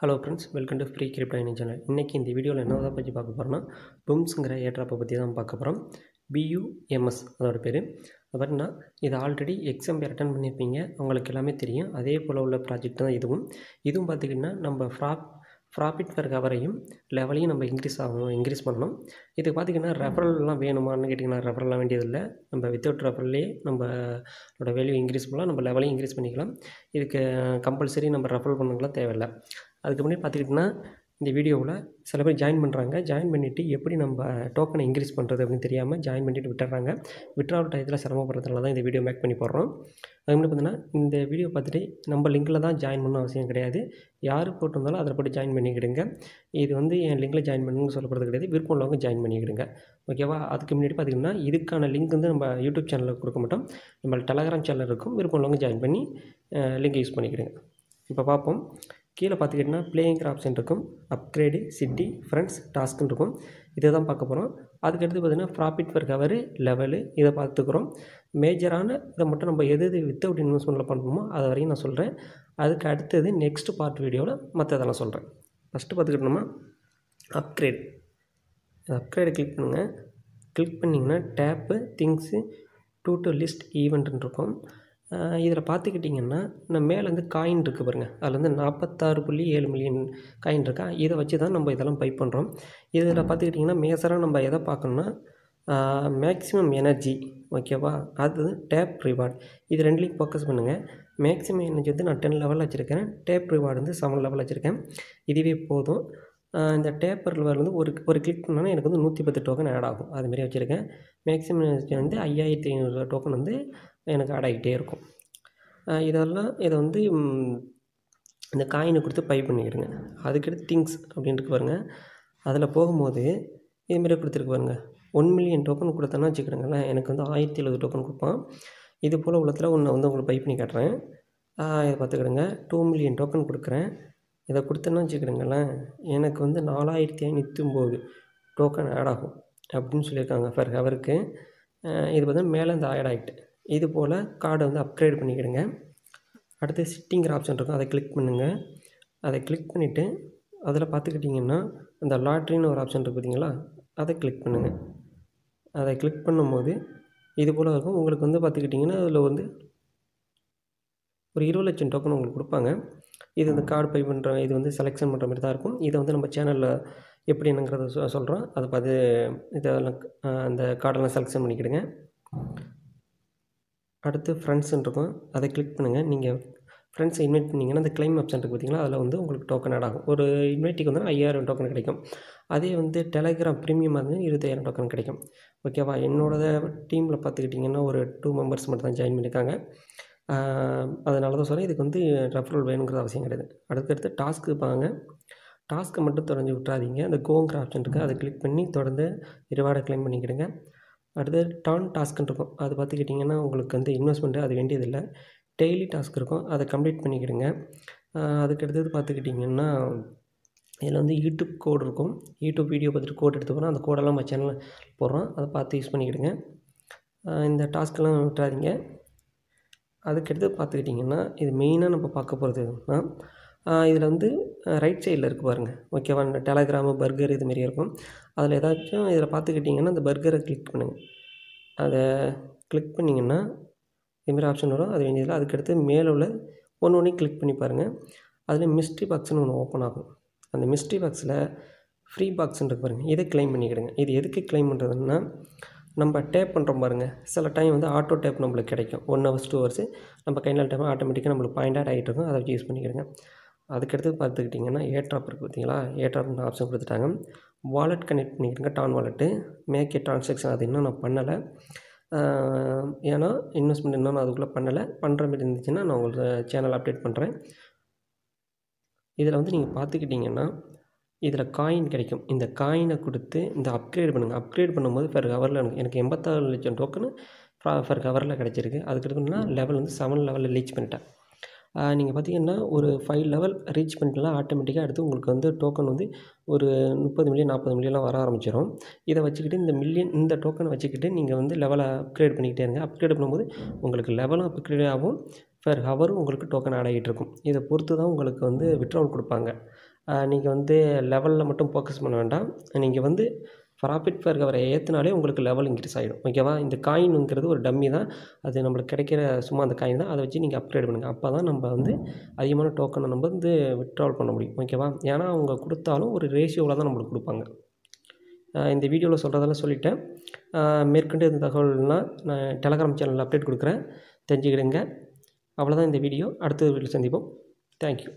Hello friends, welcome to free crypto in channel. இன்றைக்கி இந்த வீடியோவில் என்னதை பற்றி பார்க்க போகிறோன்னா, பும்ஸுங்கிற ஏர்ட்ராப்பை பற்றி தான் பார்க்க போகிறோம். BUMS அதோட பேர். அது பார்த்தீங்கன்னா இது ஆல்ரெடி எக்ஸாம் அட்டன் பண்ணியிருப்பீங்க, உங்களுக்கு எல்லாமே தெரியும். அதே போல் உள்ள ப்ராஜெக்ட் தான் இதுவும் பார்த்திங்கன்னா நம்ம ப்ராஃபிட் பர் ஹவரையும் லெவலையும் நம்ம இன்க்ரீஸ் பண்ணணும். இதுக்கு பார்த்திங்கன்னா ரெஃபரல்லாம் வேணுமான்னு கேட்டிங்கன்னா ரெஃபரெல்லாம் வேண்டியதில்லை. நம்ம வித்தவுட் ரெஃபரல்லே நம்மளோட வேல்யூ இன்க்ரீஸ் பண்ணலாம், நம்ம லெவலையும் இன்க்ரீஸ் பண்ணிக்கலாம். இதுக்கு கம்பல்சரி நம்ம ரெஃபரல் பண்ணலாம் தேவையில்லை. அதுக்கு முன்னாடி பார்த்துக்கிட்டிங்கன்னா இந்த வீடியோவில் சில பேர் ஜாயின் பண்ணுறாங்க. ஜாயின் பண்ணிவிட்டு எப்படி நம்ம டோக்கனை இன்க்ரீஸ் பண்ணுறது அப்படின்னு தெரியாமல் ஜாயின் பண்ணிவிட்டு விட்டுறாங்க. விட்ராவல் டயத்தில் சிரமப்படுறதுனால தான் இந்த வீடியோ மேக் பண்ணி போடுறோம். அது மாதிரி பார்த்தீங்கன்னா இந்த வீடியோ பார்த்துட்டு நம்ம லிங்கில் தான் ஜாயின் பண்ணணும் அவசியம் கிடையாது. யார் போட்டிருந்தாலும் அதில் போட்டு ஜாயின் பண்ணிக்கிடுங்க. இது என் லிங்கில் ஜாயின் பண்ணணும்னு சொல்லப்படுறது கிடையாது. விருப்பம் உள்ளவங்க ஜாயின் பண்ணிக்கிடுங்க, ஓகேவா? அதுக்கு முன்னாடி பார்த்திங்கன்னா இதுக்கான லிங்க் நம்ம யூடியூப் சேனலில் கொடுக்க மாட்டோம். நம்ம டெலகிராம் சேனல் இருக்கும். விருப்பம் உள்ளவங்க ஜாயின் பண்ணி லிங்க் யூஸ் பண்ணிக்கிடுங்க. இப்போ பார்ப்போம். கீழே பார்த்துக்கிட்டிங்கன்னா பிளேயிங்கிற ஆப்ஷன் இருக்கும். அப்கிரேடு, சிட்டி, ஃப்ரெண்ட்ஸ், டாஸ்க்குன்னு இருக்கும். இதை தான் பார்க்க போகிறோம். அதுக்கடுத்து பார்த்திங்கன்னா ப்ராஃபிட் பர் ஹவர், லெவலு இதை பார்த்துக்கிறோம். மேஜரான இதை மட்டும் நம்ம எது வித்தவுட் இன்வெஸ்ட்மெண்ட்டில் பண்ணணுமோ அதை வரையும் நான் சொல்கிறேன். அதுக்கு அடுத்தது நெக்ஸ்ட் பார்ட் வீடியோவில் மற்றதெல்லாம் சொல்கிறேன். ஃபஸ்ட்டு பார்த்துக்கிட்டோம்னா அப்கிரேடு கிளிக் பண்ணுங்கள். கிளிக் பண்ணிங்கன்னா டேப்பு, திங்ஸு, டு லிஸ்ட் ஈவெண்ட்டுன்னு இருக்கும். இதில் பார்த்துக்கிட்டிங்கன்னா நம்ம மேலே காயின் இருக்குது பாருங்கள். அதில் 46.7 மில்லியன் காயின் இருக்கா. இதை வச்சு தான் நம்ம இதெல்லாம் பை பண்ணுறோம். இதில் பார்த்துக்கிட்டிங்கன்னா மேஜராக நம்ம எதை பார்க்கணுன்னா மேக்ஸிமம் எனர்ஜி, ஓகேவா? அது டேப் ரிவார்டு. இது ரெண்டுலேயும் ஃபோக்கஸ் பண்ணுங்கள். மேக்ஸிமம் எனர்ஜி நான் 10 லெவலில் வச்சுருக்கேன். டேப் ரிவார்டு 7 லெவலில் வச்சுருக்கேன். இதுவே போதும். இந்த டேப்பர் ரிவார்டு ஒரு கிளிக் பண்ணோன்னா எனக்கு 110 டோக்கன் ஆட் ஆகும். அதுமாரி வச்சுருக்கேன். மேக்ஸிமம் எனர்ஜி 5500 டோக்கன் எனக்கு ஆட் ஆகிட்டே இருக்கும். இதை இந்த காயினை கொடுத்து பை பண்ணிக்கிடுங்க. அதுக்கடுத்து திங்ஸ் அப்படின்ட்டு பாருங்கள். அதில் போகும்போது இதுமாரி கொடுத்துருக்கு பாருங்கள். 1 மில்லியன் டோக்கன் கொடுத்தேன்னா வச்சுக்கிடுங்களேன், எனக்கு 1070 டோக்கன் கொடுப்பான். இது போல் உள்ளத்தில் உங்களுக்கு பை பண்ணி காட்டுறேன். இதை பார்த்துக்கிடுங்க. 2 மில்லியன் டோக்கன் கொடுக்குறேன். இதை கொடுத்தேன்னா வச்சுக்கிடுங்களேன், எனக்கு 4509 டோக்கன் ஆட் ஆகும் அப்படின்னு சொல்லியிருக்காங்க பர் ஹவருக்கு. இது பார்த்தீங்கன்னா மேலே ஆட் ஆகிட்டு இது போல் கார்டை அப்கிரேட் பண்ணிக்கிடுங்க. அடுத்து சிட்டிங்கிற ஆப்ஷன் இருக்கும். அதை கிளிக் பண்ணுங்கள். அதை கிளிக் பண்ணிவிட்டு அதில் பார்த்துக்கிட்டிங்கன்னா அந்த லாட்ரின்னு ஒரு ஆப்ஷன் இருக்குது பார்த்தீங்களா, அதை கிளிக் பண்ணுங்கள். அதை கிளிக் பண்ணும்போது இது போல் இருக்கும். உங்களுக்கு பார்த்துக்கிட்டிங்கன்னா அதில் ஒரு 20 லட்சம் டோக்கன் உங்களுக்கு கொடுப்பாங்க. இது இந்த கார்டு பை பண்ணுற இது செலெக்ஷன் பண்ணுற மாதிரி தான் இருக்கும். இதை நம்ம சேனலில் எப்படி என்னங்கிறத சொல்கிறோம். அதை பார்த்து இதெல்லாம் அந்த கார்டெல்லாம் செலெக்ஷன் பண்ணிக்கிடுங்க. அடுத்து ஃப்ரெண்ட்ஸ்ன்னு இருக்கும். அதை கிளிக் பண்ணுங்கள். நீங்கள் ஃப்ரெண்ட்ஸை இன்வைட் பண்ணிங்கன்னா அந்த கிளைம் ஆப்ஷன் இருக்குது பார்த்தீங்களா, அதில் உங்களுக்கு டோக்கன் ஆட் ஆகும். ஒரு இன்வைட்டுக்கு 5000 டோக்கன் கிடைக்கும். அதே டெலகிராம் ப்ரீமியமாக 20000 டோக்கன் கிடைக்கும், ஓகேவா? என்னோடய டீமில் பார்த்துக்கிட்டிங்கன்னா ஒரு 2 மெம்பர்ஸ் மட்டும் தான் ஜாயின் பண்ணியிருக்காங்க. அதனால தான் சொல்கிறேன். இதுக்கு ரெஃபரல் வேணுங்கிறது அவசியம் கிடையாது. அடுத்தடுத்து டாஸ்க்கு பாருங்க. டாஸ்க்கை மட்டும் தொடர்ந்து விட்டுறாதீங்க. அந்த கோங்கிற ஆப்ஷன் இருக்குது. அதை கிளிக் பண்ணி தொடர்ந்து ரிவார்டை கிளைம் பண்ணிக்கிடுங்க. அடுத்து டான் டாஸ்க்குன்னு இருக்கும். அது பார்த்துக்கிட்டிங்கன்னா உங்களுக்கு இன்வெஸ்ட்மெண்ட்டு அது வேண்டியதில்லை. டெய்லி டாஸ்க் இருக்கும். அதை கம்ப்ளீட் பண்ணிக்கிடுங்க. அதுக்கடுத்தது பார்த்துக்கிட்டிங்கன்னா இதில் யூடியூப் கோடு இருக்கும். யூடியூப் வீடியோ பார்த்துட்டு கோட் எடுத்துக்கணும். அந்த கோடெல்லாம் நம்ம சேனலில் போடுறோம். அதை பார்த்து யூஸ் பண்ணிக்கிடுங்க. இந்த டாஸ்க்கெல்லாம் விட்டுறாதீங்க. அதுக்கடுத்து பார்த்துக்கிட்டிங்கன்னா இது மெயினாக நம்ம பார்க்க போகிறது இதில் ரைட் சைடில் இருக்குது பாருங்கள், ஓகேவா? இந்த டெலகிராமு, பர்கர் இதுமாரி இருக்கும். அதில் ஏதாச்சும் இதில் பார்த்துக்கிட்டிங்கன்னா அந்த பர்கரை கிளிக் பண்ணுங்கள். அதை கிளிக் பண்ணிங்கன்னா இதுமாரி ஆப்ஷன் வரும். அது வேண்டியதில்லை. அதுக்கடுத்து மேலே உள்ள ஒன்று கிளிக் பண்ணி பாருங்கள். அதில் மிஸ்ட்ரி பாக்ஸ்னு ஒன்று ஓப்பன் ஆகும். அந்த மிஸ்ட்ரி பாக்ஸில் ஃப்ரீ பாக்ஸ்ன்னு இருக்கு பாருங்கள். இதை கிளைம் பண்ணிக்கிடுங்க. இது எதுக்கு கிளைம் பண்ணுறதுன்னா, நம்ம டேப் பண்ணுறோம் பாருங்கள். சில டைம் ஆட்டோ டேப் நம்மளுக்கு கிடைக்கும். 1 hours 2 hours நம்ம கையில் டைம் ஆட்டோமேட்டிக்காக நம்மளுக்கு பாயிண்ட் ஆட் ஆகிட்டு இருக்கும். அதை வச்சு யூஸ் பண்ணிக்கிடுங்க. அதுக்கடுத்து பார்த்துக்கிட்டிங்கன்னா ஏர்ட்ராப் இருக்குது பார்த்தீங்களா, ஏர்ட்ராப்னு ஆப்ஷன் கொடுத்துட்டாங்க. வாலெட் கனெக்ட் பண்ணிக்கிடுங்க. டான் வாலெட்டு மேக் ஏ ட்ரான்சாக்ஷன் அது இன்னும் நான் பண்ணலை. ஏன்னா இன்வெஸ்ட்மெண்ட் இன்னும் நான் அதுக்குள்ளே பண்ணலை. பண்ணுற மாதிரி இருந்துச்சுன்னா நான் உங்களுக்கு சேனல் அப்டேட் பண்ணுறேன். இதில் நீங்கள் பார்த்துக்கிட்டிங்கன்னா இதில் காயின் கிடைக்கும். இந்த காயினை கொடுத்து இந்த அப்கிரேட் பண்ணுங்கள். அப்கிரேட் பண்ணும்போது பர் ஹவரில் எனக்கு 86 லட்சம் டோக்கனு பர் ஹவரில் கிடச்சிருக்கு. அதுக்கடுத்துனா லெவல் 7 லெவலில் ரீச் பண்ணிட்டேன். நீங்கள் பார்த்தீங்கன்னா ஒரு 5 லெவல் ரீச் பண்ணிட்டுலாம் ஆட்டோமேட்டிக்காக அடுத்து உங்களுக்கு டோக்கன் ஒரு 30 மில்லியன் 40 மில்லியன்லாம் வர ஆரம்பிச்சிடும். இதை வச்சுக்கிட்டு இந்த டோக்கனை வச்சுக்கிட்டு நீங்கள் லெவலை அப்கிரேட் பண்ணிக்கிட்டே இருங்க. அப்கிரேட் பண்ணும்போது உங்களுக்கு லெவலும் அப்கிரேட் ஆகும், பெர் ஹவர் உங்களுக்கு டோக்கன் ஆட் ஆகிட்டு இருக்கும். இதை பொறுத்து தான் உங்களுக்கு வந்து வித்ட்ராவல் கொடுப்பாங்க. நீங்கள் வந்து லெவலில் மட்டும் ஃபோக்கஸ் பண்ண வேண்டாம். நீங்கள் வந்து ப்ராஃபிட் பெர் ஹவரை ஏற்றினாலே உங்களுக்கு லெவல் இன்க்ரீஸ் ஆகிடும். ஓகேவா? இந்த காயினுங்கிறது ஒரு டம்மி தான். அது நம்மளுக்கு கிடைக்கிற சும்மா அந்த காயின் தான். அதை வச்சு நீங்கள் அப்கிரேட் பண்ணுங்கள். அப்போ தான் நம்ம வந்து அதிகமான டோக்கனை நம்ம வந்து வித்ட்ராவல் பண்ண முடியும். ஓகேவா? ஏன்னா அவங்க கொடுத்தாலும் ஒரு ரேஷியோவில் தான் நம்மளுக்கு கொடுப்பாங்க. இந்த வீடியோவில் சொல்கிறதெல்லாம் சொல்லிட்டேன். மேற்கொண்டு இந்த தகவல்னால் நான் டெலகிராம் சேனலில் அப்டேட் கொடுக்குறேன், தெரிஞ்சுக்கிடுங்க. அவ்வளோதான் இந்த வீடியோ. அடுத்த வீடியோவில் சந்திப்போம். தேங்க்யூ.